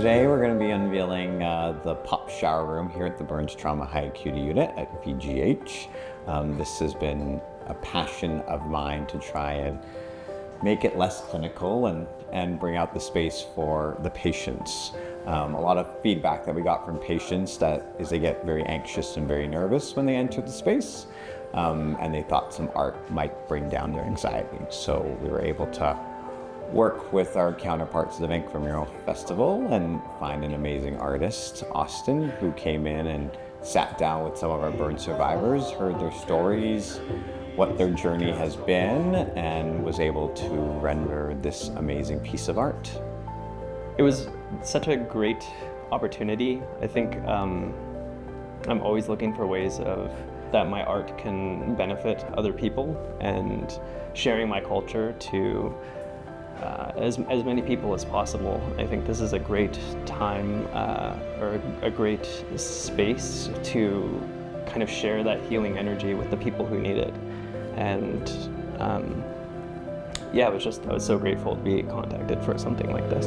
Today we're going to be unveiling the pop shower room here at the Burns Trauma High Acuity Unit at VCH. This has been a passion of mine to try and make it less clinical and bring out the space for the patients. A lot of feedback that we got from patients is they get very anxious and very nervous when they enter the space, and they thought some art might bring down their anxiety. So we were able to work with our counterparts at the Vancouver Mural Festival and find an amazing artist, Austin, who came in and sat down with some of our burn survivors, heard their stories, what their journey has been, and was able to render this amazing piece of art. It was such a great opportunity. I think I'm always looking for ways that my art can benefit other people, and sharing my culture to as many people as possible. I think this is a great time or a great space to kind of share that healing energy with the people who need it. And I was so grateful to be contacted for something like this.